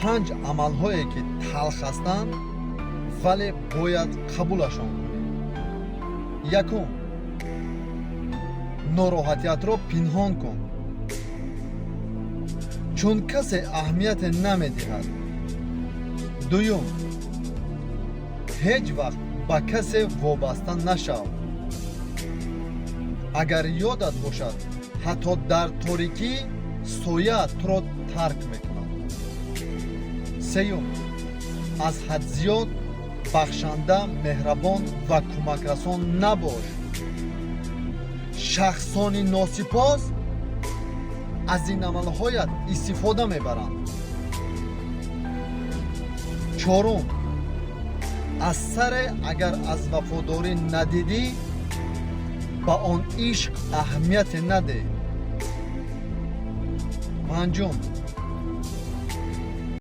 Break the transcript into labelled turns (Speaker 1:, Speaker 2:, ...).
Speaker 1: 5 амалҳое ки талх ҳастанд вале бояд қабулашон кунӣ. Якум, нороҳатиятро пинҳон кун, чун касе аҳамияте намедиҳад. Дуюм, ҳеҷ вақт ба касе вобаста нашав. агар ёдат бошад, ҳатто дар торикӣ сояат туро тарк мекунад. сеюм, аз ҳад зиёд бахшанда, меҳрабон ва кӯмакрасон набош. шахсони носипос аз ин амалҳоят истифода мебаранд. чорум, аз саре агар аз вафодорӣ надидӣ, ба он ишқ аҳамияте надеҳ. панҷум,